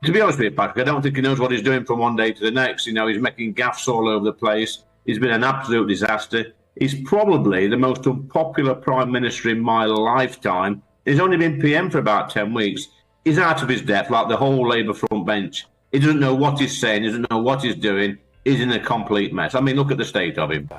To be honest with you, Patrick, I don't think he knows what he's doing from one day to the next. He's making gaffes all over the place. He's been an absolute disaster. He's probably the most unpopular Prime Minister in my lifetime. He's only been PM for about 10 weeks. He's out of his depth, like the whole Labour front bench. He doesn't know what he's saying, he doesn't know what he's doing. He's in a complete mess. I mean, look at the state of him.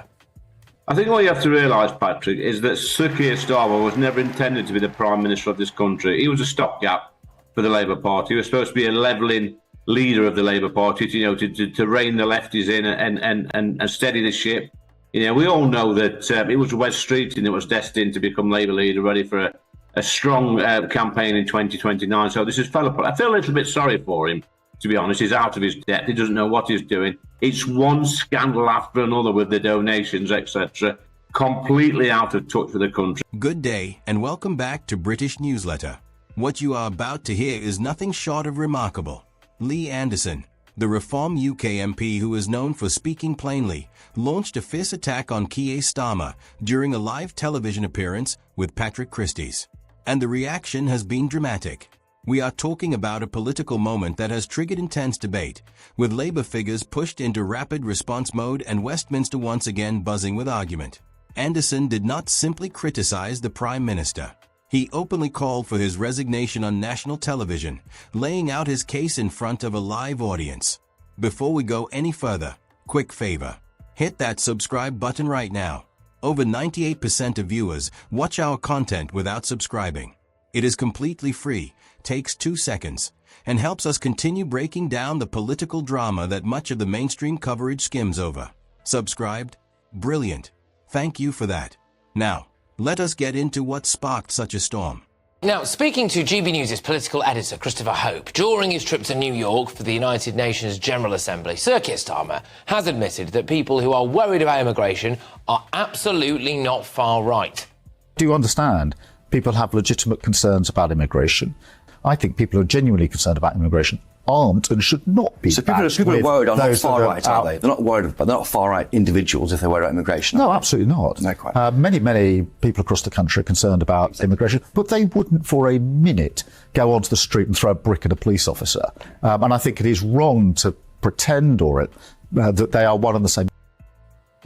I think what you have to realise, Patrick, is that Sir Keir Starmer was never intended to be the Prime Minister of this country. He was a stopgap for the Labour Party. He was supposed to be a levelling leader of the Labour Party, to rein the lefties in and steady the ship. We all know that it was Wes Streeting that was destined to become Labour leader, ready for a strong campaign in 2029. So this has fell apart. I feel a little bit sorry for him, to be honest. He's out of his depth. He doesn't know what he's doing. It's one scandal after another with the donations, etc. Completely out of touch with the country. Good day and welcome back to British Newsletter. What you are about to hear is nothing short of remarkable. Lee Anderson, the Reform UK MP who is known for speaking plainly, launched a fierce attack on Keir Starmer during a live television appearance with Patrick Christys. And the reaction has been dramatic. We are talking about a political moment that has triggered intense debate, with Labour figures pushed into rapid response mode and Westminster once again buzzing with argument. Anderson did not simply criticise the Prime Minister. He openly called for his resignation on national television, laying out his case in front of a live audience. Before we go any further, quick favor. Hit that subscribe button right now. Over 98% of viewers watch our content without subscribing. It is completely free, takes 2 seconds, and helps us continue breaking down the political drama that much of the mainstream coverage skims over. Subscribed? Brilliant. Thank you for that. Now, let us get into what sparked such a storm. Now, speaking to GB News' political editor, Christopher Hope, during his trip to New York for the United Nations General Assembly, Sir Keir Starmer has admitted that people who are worried about immigration are absolutely not far right. Do you understand? People have legitimate concerns about immigration. I think people who are genuinely concerned about immigration aren't and should not be. So people are worried are not far right, are they? They're not worried about, they're not far right individuals if they're worried about immigration. No, absolutely not. No, quite. Many people across the country are concerned about immigration, but they wouldn't for a minute go onto the street and throw a brick at a police officer. And I think it is wrong to pretend that they are one and the same.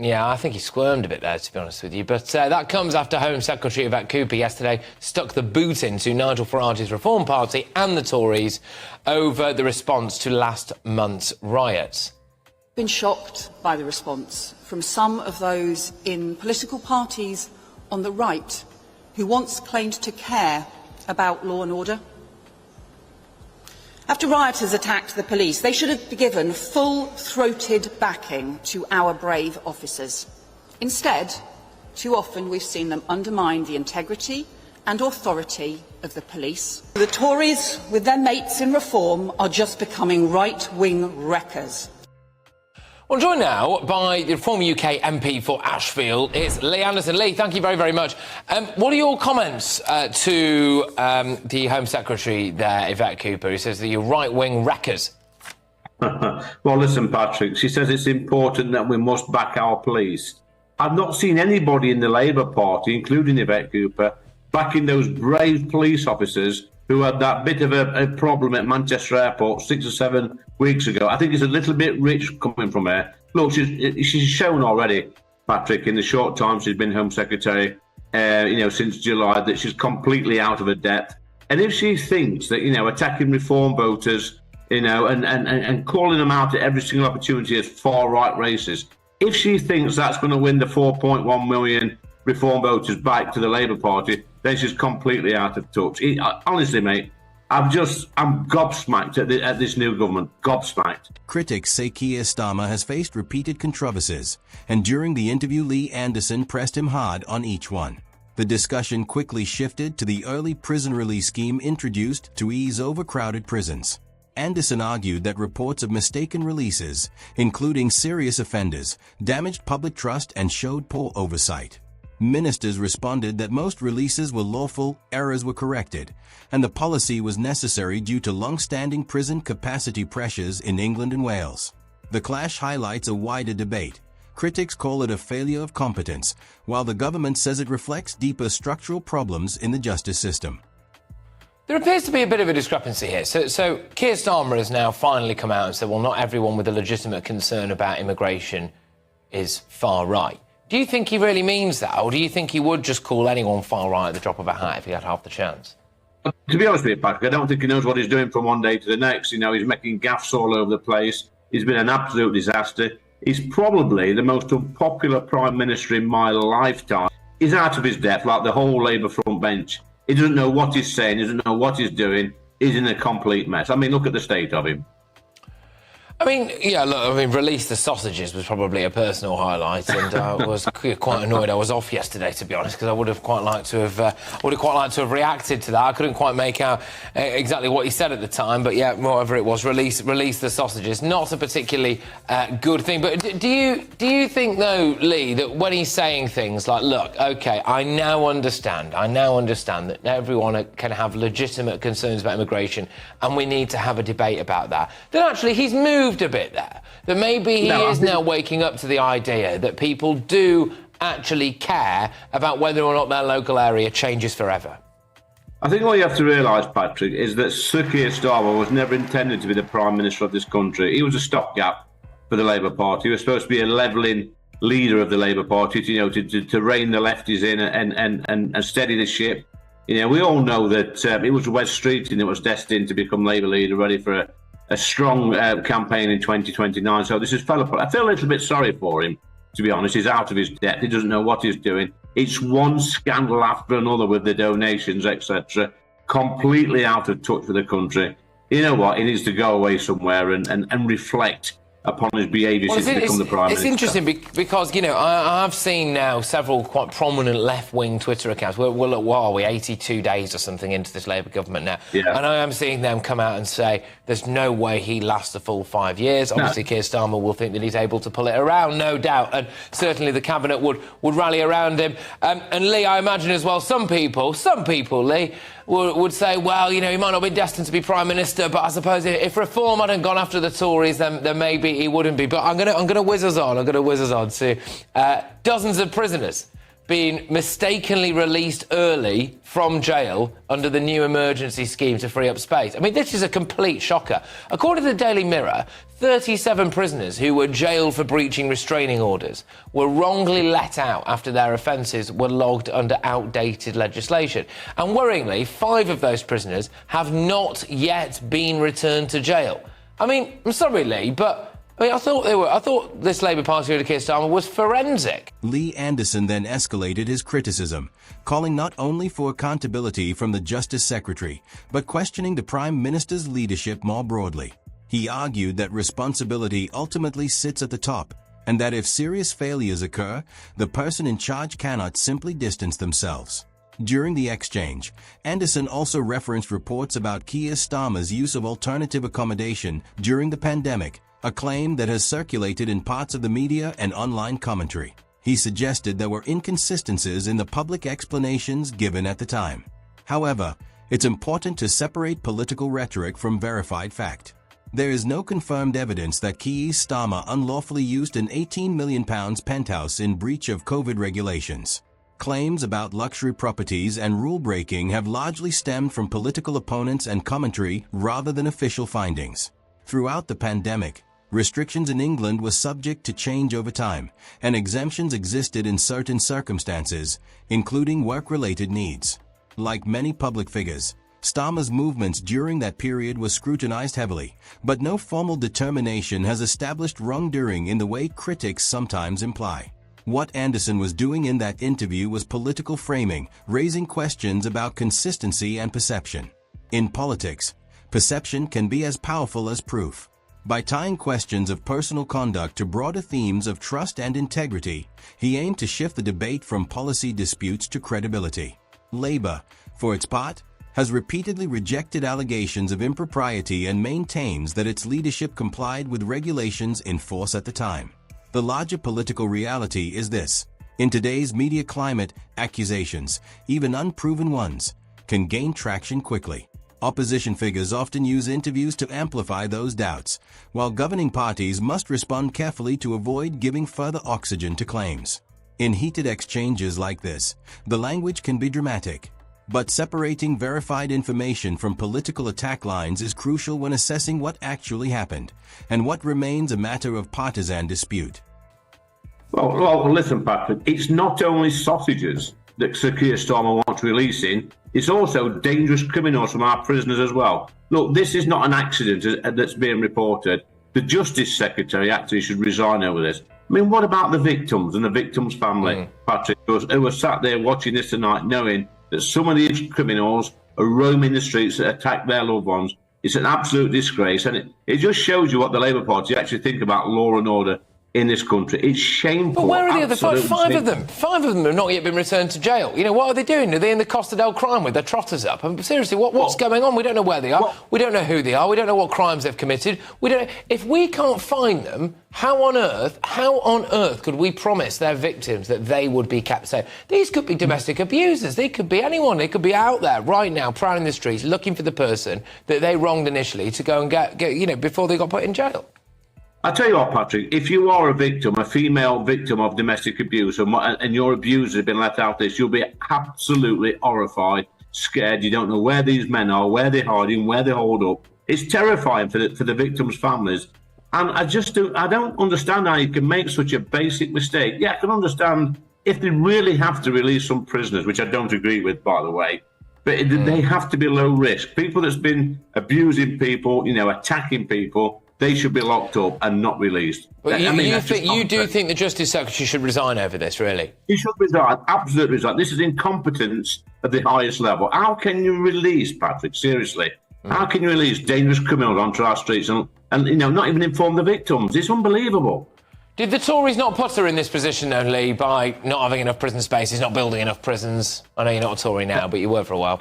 Yeah, I think he squirmed a bit there, to be honest with you. But that comes after Home Secretary Yvette Cooper yesterday stuck the boot into Nigel Farage's Reform Party and the Tories over the response to last month's riots. Been shocked by the response from some of those in political parties on the right who once claimed to care about law and order. After rioters attacked the police, they should have given full-throated backing to our brave officers. Instead, too often we've seen them undermine the integrity and authority of the police. The Tories, with their mates in Reform, are just becoming right-wing wreckers. Well, joined now by the former UK MP for Ashfield, it's Lee Anderson. Lee, thank you very, very much. What are your comments to the Home Secretary there, Yvette Cooper, who says that you're right-wing wreckers? Well, listen, Patrick, she says it's important that we must back our police. I've not seen anybody in the Labour Party, including Yvette Cooper, backing those brave police officers who had that bit of a problem at Manchester Airport 6 or 7 weeks ago. I think it's a little bit rich coming from her. Look, she's shown already, Patrick, in the short time she's been Home Secretary, since July, that she's completely out of her depth. And if she thinks that, attacking Reform voters, and calling them out at every single opportunity as far-right racists, if she thinks that's going to win the 4.1 million Reform voters back to the Labour Party, then she's completely out of touch. Honestly, mate, I'm gobsmacked at this new government. Gobsmacked. Critics say Keir Starmer has faced repeated controversies, and during the interview, Lee Anderson pressed him hard on each one. The discussion quickly shifted to the early prison release scheme introduced to ease overcrowded prisons. Anderson argued that reports of mistaken releases, including serious offenders, damaged public trust and showed poor oversight. Ministers responded that most releases were lawful, errors were corrected, and the policy was necessary due to long-standing prison capacity pressures in England and Wales. The clash highlights a wider debate. Critics call it a failure of competence, while the government says it reflects deeper structural problems in the justice system. There appears to be a bit of a discrepancy here. So Keir Starmer has now finally come out and said, well, not everyone with a legitimate concern about immigration is far right. Do you think he really means that, or do you think he would just call anyone far right at the drop of a hat if he had half the chance? To be honest with you, Patrick, I don't think he knows what he's doing from one day to the next. You know, he's making gaffes all over the place. He's been an absolute disaster. He's probably the most unpopular Prime Minister in my lifetime. He's out of his depth, like the whole Labour front bench. He doesn't know what he's saying, he doesn't know what he's doing. He's in a complete mess. I mean, look at the state of him. I mean, yeah, look, I mean, release the sausages was probably a personal highlight, and I was quite annoyed I was off yesterday, to be honest, because I would have quite liked to have reacted to that. I couldn't quite make out exactly what he said at the time, but yeah, whatever it was, release the sausages. Not a particularly good thing. But do you think though, Lee, that when he's saying things like, "Look, okay, I now understand that everyone can have legitimate concerns about immigration, and we need to have a debate about that," then actually he's moved a bit there, that maybe he is now waking up to the idea that people do actually care about whether or not their local area changes forever? I think what you have to realise, Patrick, is that Sir Keir Starmer was never intended to be the Prime Minister of this country. He was a stopgap for the Labour Party. He was supposed to be a levelling leader of the Labour Party, to rein the lefties in and steady the ship. You know, we all know that it was Wes Streeting that was destined to become Labour leader, ready for a strong campaign in 2029. So this is fell apart. I feel a little bit sorry for him, to be honest. He's out of his depth. He doesn't know what he's doing. It's one scandal after another with the donations, etc. Completely out of touch with the country. You know what? He needs to go away somewhere and reflect upon his behaviour since he become the Prime Minister. It's interesting because, you know, I've seen now several quite prominent left-wing Twitter accounts. We're what are we, 82 days or something into this Labour government now? Yeah. And I am seeing them come out and say there's no way he lasts a full 5 years. Obviously, Keir Starmer will think that he's able to pull it around, no doubt. And certainly the Cabinet would rally around him. And Lee, I imagine as well, some people, Lee, would say, well, you know, he might not be destined to be Prime Minister, but I suppose if reform hadn't gone after the Tories, then maybe he wouldn't be. But I'm gonna whiz us on to dozens of prisoners being mistakenly released early from jail under the new emergency scheme to free up space. I mean, this is a complete shocker. According to the Daily Mirror, 37 prisoners who were jailed for breaching restraining orders were wrongly let out after their offences were logged under outdated legislation. And worryingly, 5 of those prisoners have not yet been returned to jail. I mean, I'm sorry, Lee, but I thought this Labour Party under Keir Starmer was forensic. Lee Anderson then escalated his criticism, calling not only for accountability from the Justice Secretary, but questioning the Prime Minister's leadership more broadly. He argued that responsibility ultimately sits at the top, and that if serious failures occur, the person in charge cannot simply distance themselves. During the exchange, Anderson also referenced reports about Keir Starmer's use of alternative accommodation during the pandemic, a claim that has circulated in parts of the media and online commentary. He suggested there were inconsistencies in the public explanations given at the time. However, it's important to separate political rhetoric from verified fact. There is no confirmed evidence that Keir Starmer unlawfully used an £18 million penthouse in breach of COVID regulations. Claims about luxury properties and rule-breaking have largely stemmed from political opponents and commentary rather than official findings. Throughout the pandemic, restrictions in England were subject to change over time, and exemptions existed in certain circumstances, including work-related needs. Like many public figures, Starmer's movements during that period were scrutinized heavily, but no formal determination has established wrongdoing in the way critics sometimes imply. What Anderson was doing in that interview was political framing, raising questions about consistency and perception. In politics, perception can be as powerful as proof. By tying questions of personal conduct to broader themes of trust and integrity, he aimed to shift the debate from policy disputes to credibility. Labour, for its part, has repeatedly rejected allegations of impropriety and maintains that its leadership complied with regulations in force at the time. The larger political reality is this: in today's media climate, accusations, even unproven ones, can gain traction quickly. Opposition figures often use interviews to amplify those doubts, while governing parties must respond carefully to avoid giving further oxygen to claims. In heated exchanges like this, the language can be dramatic. But separating verified information from political attack lines is crucial when assessing what actually happened and what remains a matter of partisan dispute. Well, listen, Patrick, it's not only sausages that Sir Keir Starmer wants releasing, it's also dangerous criminals from our prisoners as well. Look, this is not an accident that's being reported. The Justice Secretary actually should resign over this. I mean, what about the victims and the victims' family, Patrick, who were sat there watching this tonight knowing that some of these criminals are roaming the streets that attack their loved ones? It's an absolute disgrace, and it just shows you what the Labour Party actually think about law and order in this country. It's shameful. But where are the other five? Five of them have not yet been returned to jail. You know, what are they doing? Are they in the Costa del Crime with their trotters up? I mean, seriously, what's going on? We don't know where they are. We don't know who they are. We don't know what crimes they've committed. We don't. If we can't find them, how on earth could we promise their victims that they would be kept safe? These could be domestic abusers. They could be anyone. They could be out there right now, prowling the streets, looking for the person that they wronged initially to go and get before they got put in jail. I tell you what, Patrick, if you are a victim, a female victim of domestic abuse, and your abuser has been let out this, you'll be absolutely horrified, scared. You don't know where these men are, where they're hiding, where they're holed up. It's terrifying for the victims' families. And I don't understand how you can make such a basic mistake. Yeah, I can understand if they really have to release some prisoners, which I don't agree with, by the way. But they have to be low risk. People that's been abusing people, attacking people, they should be locked up and not released. But you do think the Justice Secretary should resign over this, really? He should resign, absolutely resign. This is incompetence at the highest level. How can you release, Patrick, seriously? How can you release dangerous criminals onto our streets and not even inform the victims? It's unbelievable. Did the Tories not put her in this position, though, Lee, by not having enough prison spaces, not building enough prisons? I know you're not a Tory now, but you were for a while.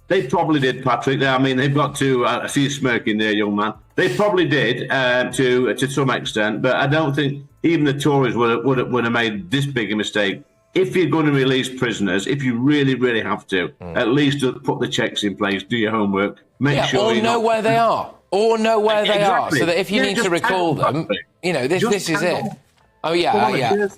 They probably did, Patrick. I mean, they've got to... I see you smirking there, young man. They probably did to some extent, but I don't think even the Tories would have made this big a mistake. If you're going to release prisoners, if you really, really have to, at least put the checks in place, do your homework, make sure or know where they are. Or know where they are, so that if you need to recall them, this is it. Oh, yeah.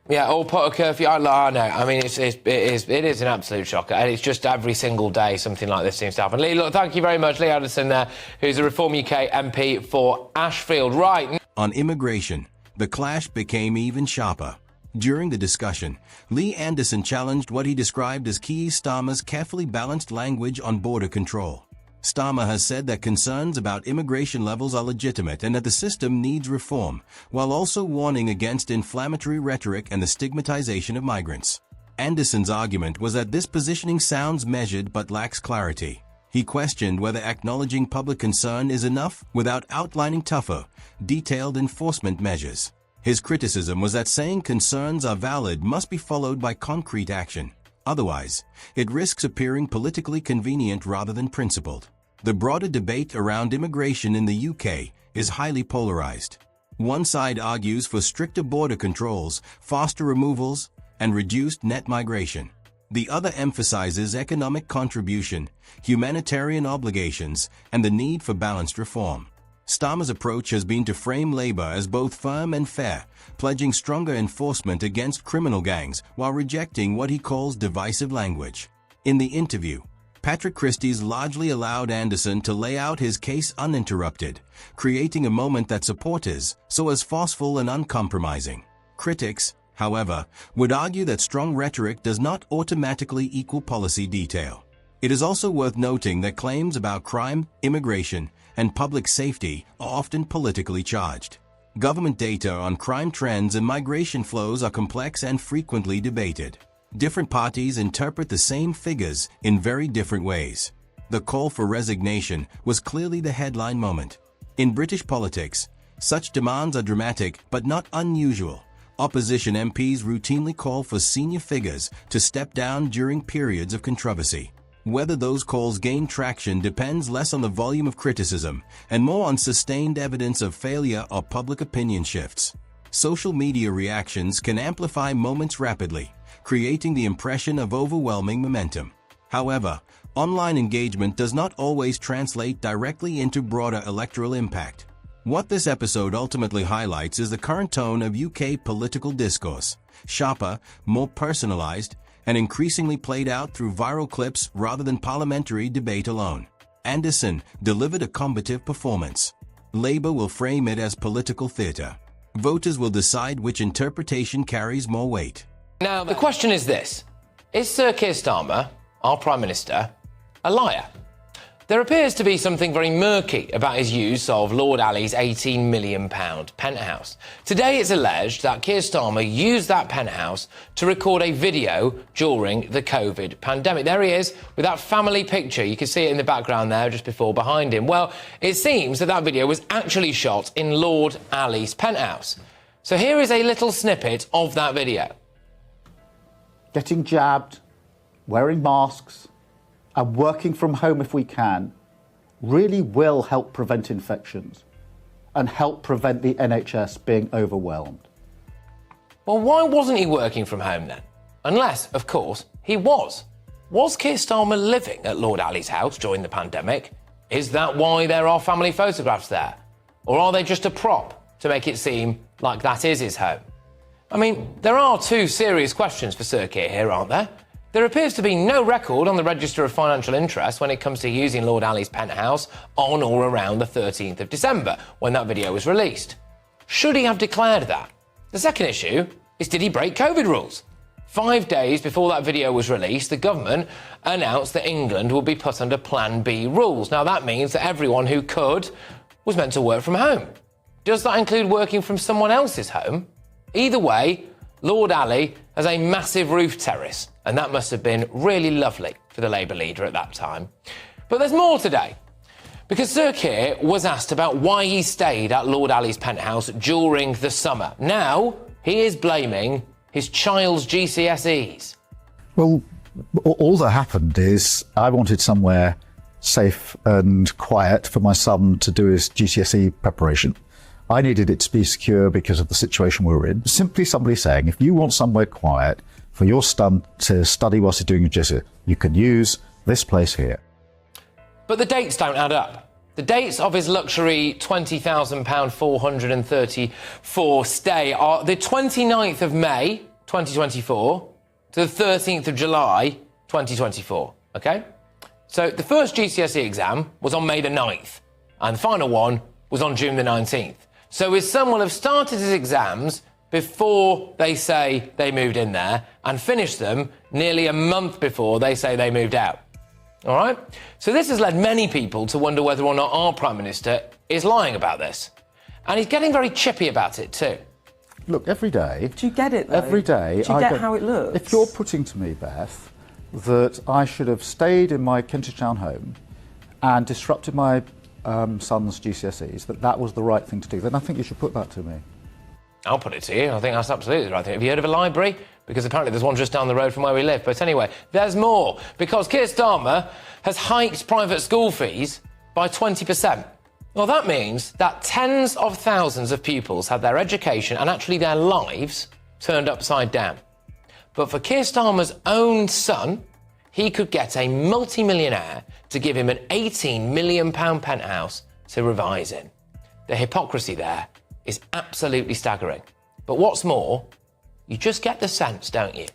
Yeah, or put a curfew. I know. I mean, it is an absolute shocker, and it's just every single day something like this seems to happen. Lee, look, thank you very much, Lee Anderson, there, who's a Reform UK MP for Ashfield. Right. On immigration, the clash became even sharper. During the discussion, Lee Anderson challenged what he described as Keir Starmer's carefully balanced language on border control. Starmer has said that concerns about immigration levels are legitimate and that the system needs reform, while also warning against inflammatory rhetoric and the stigmatization of migrants. Anderson's argument was that this positioning sounds measured but lacks clarity. He questioned whether acknowledging public concern is enough without outlining tougher, detailed enforcement measures. His criticism was that saying concerns are valid must be followed by concrete action. Otherwise, it risks appearing politically convenient rather than principled. The broader debate around immigration in the UK is highly polarized. One side argues for stricter border controls, faster removals, and reduced net migration. The other emphasizes economic contribution, humanitarian obligations, and the need for balanced reform. Starmer's approach has been to frame Labour as both firm and fair, pledging stronger enforcement against criminal gangs while rejecting what he calls divisive language. In the interview, Patrick Christys largely allowed Anderson to lay out his case uninterrupted, creating a moment that supporters saw as forceful and uncompromising. Critics, however, would argue that strong rhetoric does not automatically equal policy detail. It is also worth noting that claims about crime, immigration, and public safety are often politically charged. Government data on crime trends and migration flows are complex and frequently debated. Different parties interpret the same figures in very different ways. The call for resignation was clearly the headline moment. In British politics, such demands are dramatic but not unusual. Opposition MPs routinely call for senior figures to step down during periods of controversy. Whether those calls gain traction depends less on the volume of criticism and more on sustained evidence of failure or public opinion shifts. Social media reactions can amplify moments rapidly, creating the impression of overwhelming momentum. However, online engagement does not always translate directly into broader electoral impact. What this episode ultimately highlights is the current tone of UK political discourse: sharper, more personalized, and increasingly played out through viral clips rather than parliamentary debate alone. Anderson delivered a combative performance. Labour will frame it as political theatre. Voters will decide which interpretation carries more weight. Now, the question is this. Is Sir Keir Starmer, our Prime Minister, a liar? There appears to be something very murky about his use of Lord Ali's £18 million penthouse. Today it's alleged that Keir Starmer used that penthouse to record a video during the COVID pandemic. There he is with that family picture. You can see it in the background there just before behind him. Well, it seems that that video was actually shot in Lord Ali's penthouse. So here is a little snippet of that video. Getting jabbed, wearing masks, and working from home if we can really will help prevent infections and help prevent the NHS being overwhelmed. Well, why wasn't he working from home then? Unless, of course, he was. Was Keir Starmer living at Lord Ali's house during the pandemic? Is that why there are family photographs there? Or are they just a prop to make it seem like that is his home? I mean, there are two serious questions for Sir Keir here, aren't there? There appears to be no record on the Register of Financial Interest when it comes to using Lord Ali's penthouse on or around the 13th of December, when that video was released. Should he have declared that? The second issue is, did he break COVID rules? 5 days before that video was released, the government announced that England would be put under Plan B rules. Now, that means that everyone who could was meant to work from home. Does that include working from someone else's home? Either way, Lord Ali has a massive roof terrace, and that must have been really lovely for the Labour leader at that time. But there's more today, because Sir Keir was asked about why he stayed at Lord Ali's penthouse during the summer. Now, he is blaming his child's GCSEs. Well, all that happened is I wanted somewhere safe and quiet for my son to do his GCSE preparation. I needed it to be secure because of the situation we were in. Simply somebody saying, if you want somewhere quiet for your son to study whilst he's doing your GCSE, you can use this place here. But the dates don't add up. The dates of his luxury £20,000 434 stay are the 29th of May 2024 to the 13th of July 2024, OK? So the first GCSE exam was on May the 9th, and the final one was on June the 19th. So his son will have started his exams before they say they moved in there and finished them nearly a month before they say they moved out. All right? So this has led many people to wonder whether or not our Prime Minister is lying about this. And he's getting very chippy about it too. Look, every day... Do you get it, though? Every day... Do you get how it looks? If you're putting to me, Beth, that I should have stayed in my Kentish Town home and disrupted my son's GCSEs, that was the right thing to do, then I think you should put that to me. I'll put it to you. I think that's absolutely the right thing. Have you heard of a library? Because apparently there's one just down the road from where we live. But anyway, there's more. Because Keir Starmer has hiked private school fees by 20%. Well, that means that tens of thousands of pupils had their education and actually their lives turned upside down. But for Keir Starmer's own son, he could get a multi-millionaire to give him an £18 million penthouse to revise in. The hypocrisy there is absolutely staggering. But what's more, you just get the sense, don't you?